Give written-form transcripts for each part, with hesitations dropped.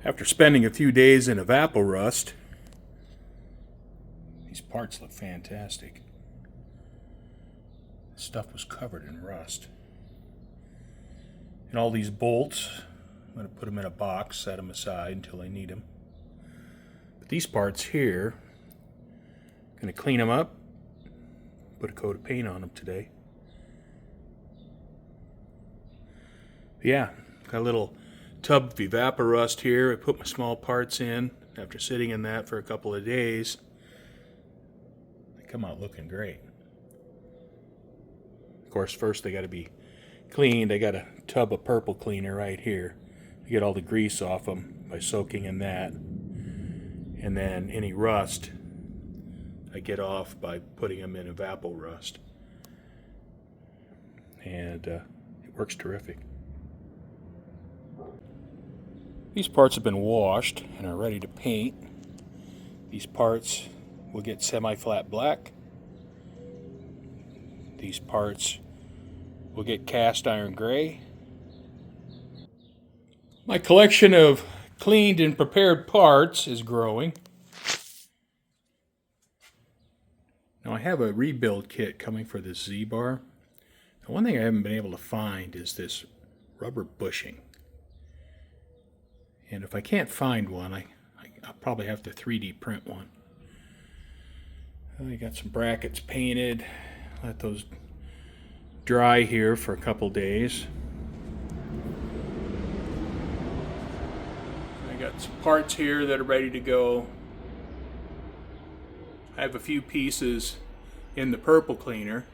After spending a few days in evaporust, these parts look fantastic. This stuff was covered in rust. And all these bolts, I'm going to put them in a box, set them aside until I need them. But these parts here, I'm going to clean them up, put a coat of paint on them today. But yeah, got a little tub of evaporust here. I put my small parts in. After sitting in that for a couple of days, they come out looking great. Of course, first they got to be cleaned. I got a tub of purple cleaner right here to get all the grease off them by soaking in that. And then any rust I get off by putting them in evaporust. And it works terrific. These parts have been washed and are ready to paint. These parts will get semi-flat black. These parts will get cast iron gray. My collection of cleaned and prepared parts is growing. Now I have a rebuild kit coming for this Zbar. Now one thing I haven't been able to find is this rubber bushing. And if I can't find one, I'll probably have to 3D print one. I got some brackets painted. Let those dry here for a couple days. I got some parts here that are ready to go. I have a few pieces in the purple cleaner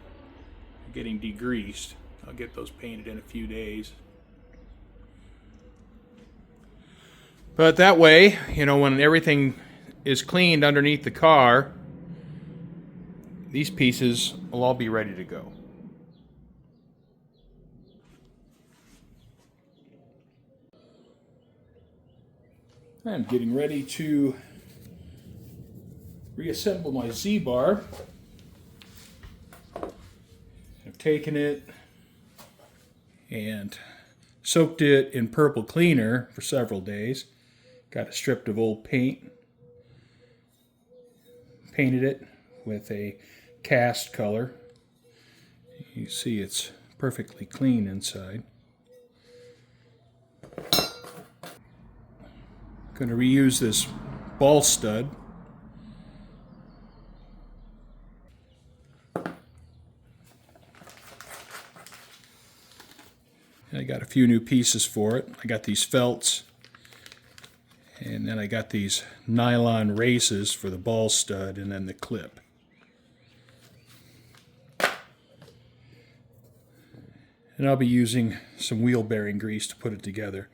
getting degreased. I'll get those painted in a few days. But that way, you know, when everything is cleaned underneath the car, these pieces will all be ready to go. I'm getting ready to reassemble my Zbar. I've taken it and soaked it in purple cleaner for several days. Got a strip of old paint, painted it with a cast color. You see it's perfectly clean inside. Going to reuse this ball stud. I got a few new pieces for it. I got these felts. And then I got these nylon races for the ball stud and then the clip. And I'll be using some wheel bearing grease to put it together.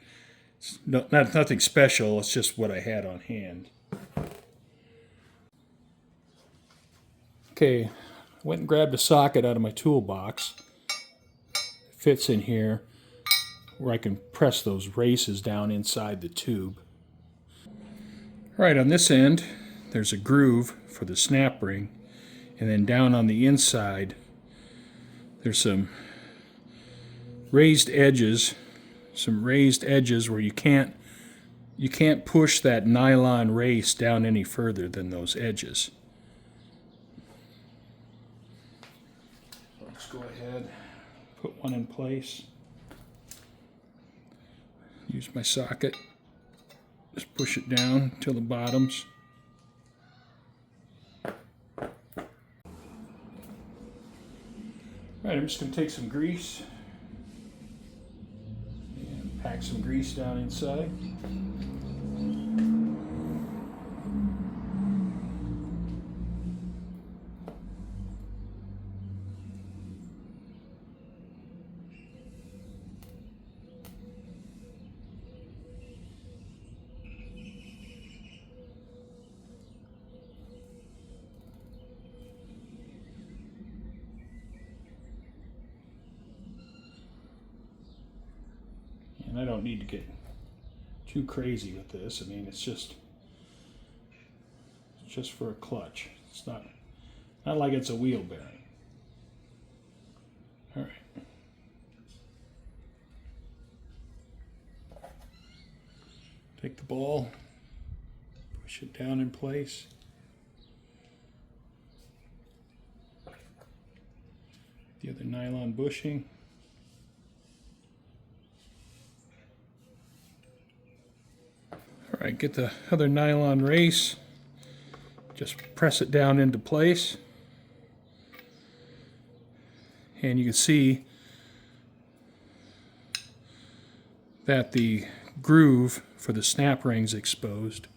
It's nothing special, it's just what I had on hand. Okay, I went and grabbed a socket out of my toolbox. It fits in here where I can press those races down inside the tube. Right on this end, there's a groove for the snap ring, and then down on the inside, there's some raised edges where you can't push that nylon race down any further than those edges. So let's go ahead, put one in place. Use my socket. Just push it down till the bottoms. Right, I'm just going to take some grease and pack some grease down inside. And I don't need to get too crazy with this. I mean, it's just for a clutch. It's not like it's a wheel bearing. All right. Take the ball, push it down in place. The other nylon bushing. All right, get the other nylon race. Just press it down into place. And you can see that the groove for the snap ring's exposed.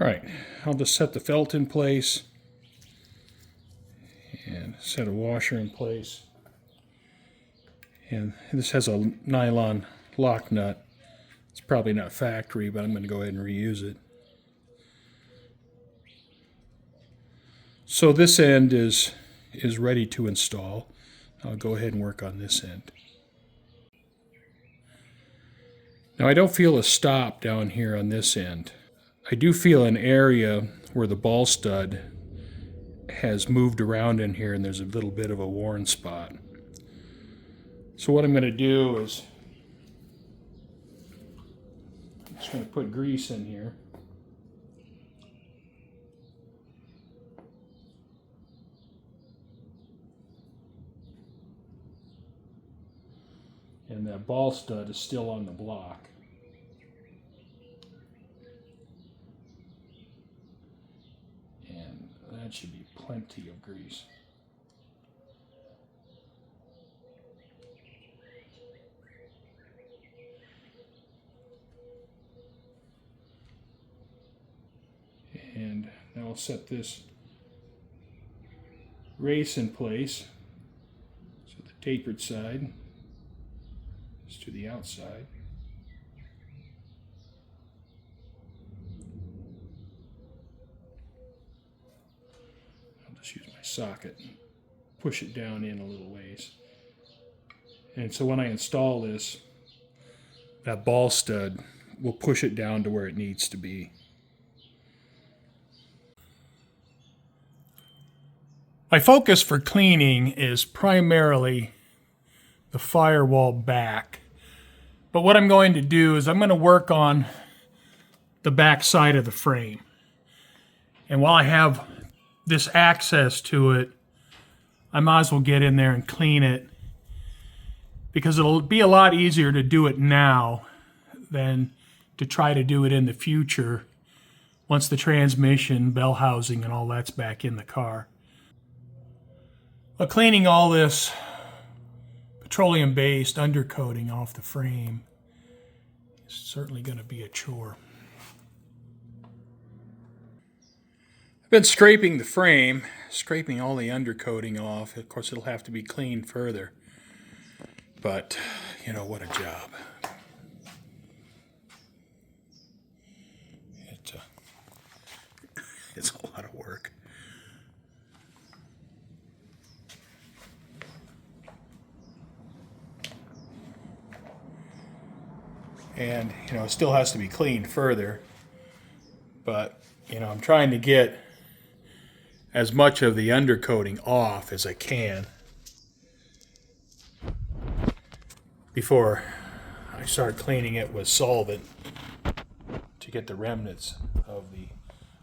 All right, I'll just set the felt in place and set a washer in place. And this has a nylon lock nut. It's probably not factory, but I'm going to go ahead and reuse it. So this end is ready to install. I'll go ahead and work on this end. Now I don't feel a stop down here on this end. I do feel an area where the ball stud has moved around in here and there's a little bit of a worn spot. So what I'm going to do is I'm just going to put grease in here. And that ball stud is still on the block. And that should be plenty of grease. And now I'll set this race in place. So the tapered side is to the outside. I'll just use my socket and push it down in a little ways. And so when I install this, that ball stud will push it down to where it needs to be. My focus for cleaning is primarily the firewall back. But what I'm going to do is I'm going to work on the back side of the frame. And while I have this access to it, I might as well get in there and clean it, because it'll be a lot easier to do it now than to try to do it in the future once the transmission, bell housing, and all that's back in the car. But cleaning all this petroleum-based undercoating off the frame is certainly going to be a chore. I've been scraping the frame, scraping all the undercoating off. Of course, it'll have to be cleaned further. But, you know, what a job. It's a lot of work. And, you know, it still has to be cleaned further. But, you know, I'm trying to get as much of the undercoating off as I can before I start cleaning it with solvent to get the remnants of the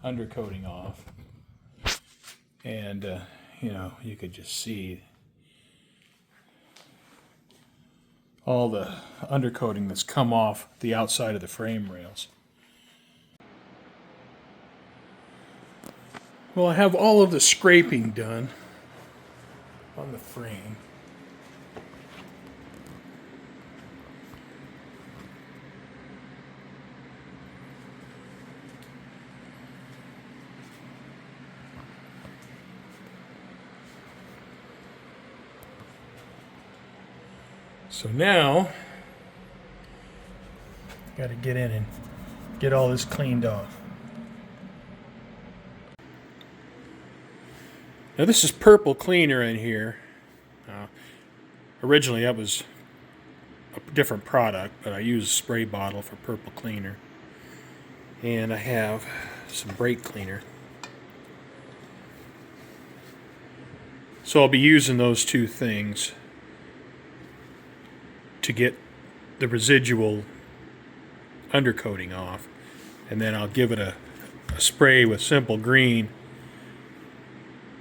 undercoating off. And, you know, you could just see all the undercoating that's come off the outside of the frame rails. Well, I have all of the scraping done on the frame. So now, got to get in and get all this cleaned off. Now this is purple cleaner in here. Originally that was a different product, but I use a spray bottle for purple cleaner. And I have some brake cleaner. So I'll be using those two things to get the residual undercoating off. And then I'll give it a spray with simple green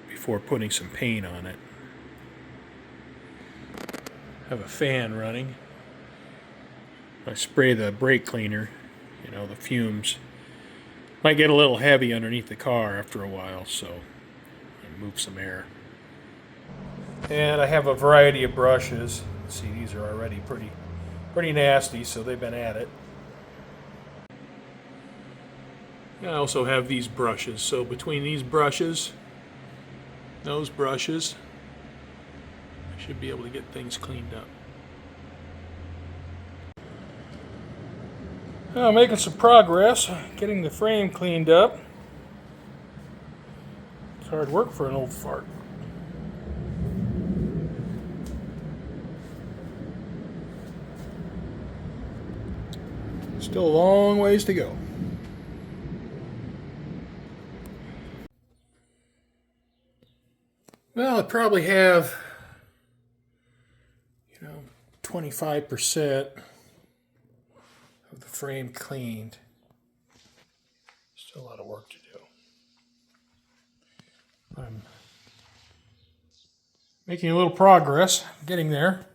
before putting some paint on it. I have a fan running. I spray the brake cleaner, you know, the fumes. Might get a little heavy underneath the car after a while, so I move some air. And I have a variety of brushes. See, these are already pretty nasty, so they've been at it. And I also have these brushes. So between these brushes, those brushes, I should be able to get things cleaned up. Now, making some progress, getting the frame cleaned up. It's hard work for an old fart. Still a long ways to go. Well, I probably have, 25% of the frame cleaned. Still a lot of work to do. I'm making a little progress, getting there.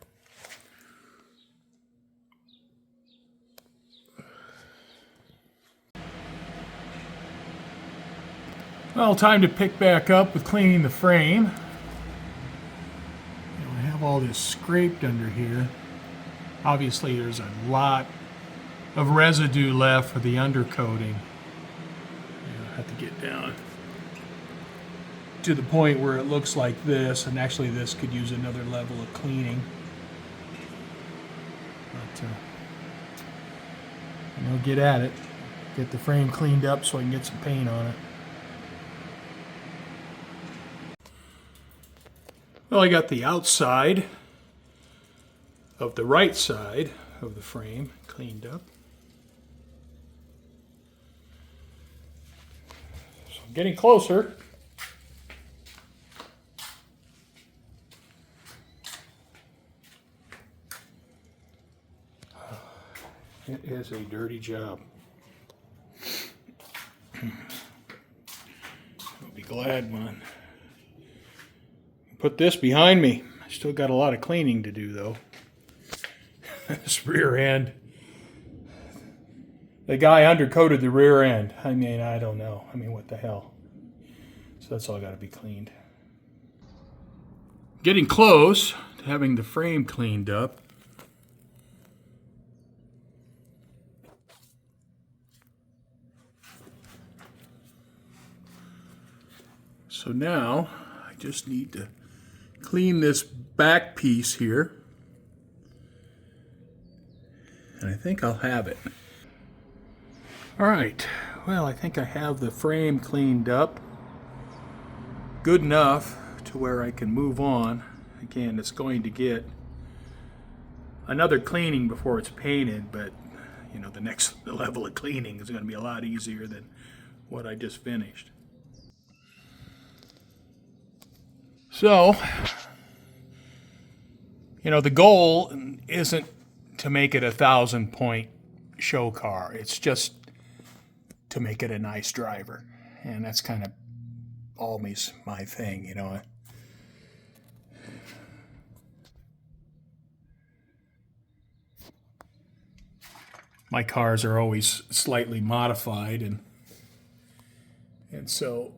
Well, time to pick back up with cleaning the frame. I have all this scraped under here. Obviously, there's a lot of residue left for the undercoating. I have to get down to the point where it looks like this, and actually this could use another level of cleaning. But, get at it. Get the frame cleaned up so I can get some paint on it. Well, I got the outside of the right side of the frame cleaned up. So I'm getting closer. It is a dirty job. I'll be glad when I put this behind me. I still got a lot of cleaning to do though. This rear end. The guy undercoated the rear end. I mean, I don't know. I mean, what the hell? So that's all got to be cleaned. Getting close to having the frame cleaned up. So now I just need to clean this back piece here. And I think I'll have it. All right, well, I think I have the frame cleaned up good enough to where I can move on. Again, it's going to get another cleaning before it's painted, but the next level of cleaning is going to be a lot easier than what I just finished. So, the goal isn't to make it a 1,000-point show car. It's just to make it a nice driver. And that's kind of always my thing, My cars are always slightly modified, and so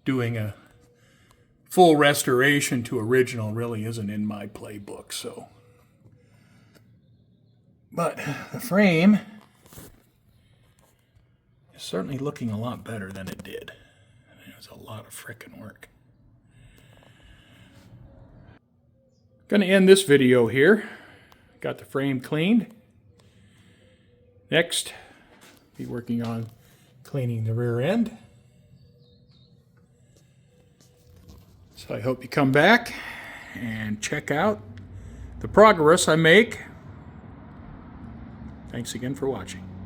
doing a full restoration to original really isn't in my playbook, so. But the frame is certainly looking a lot better than it did. It's a lot of frickin' work. Gonna end this video here. Got the frame cleaned. Next, be working on cleaning the rear end. So I hope you come back and check out the progress I make. Thanks again for watching.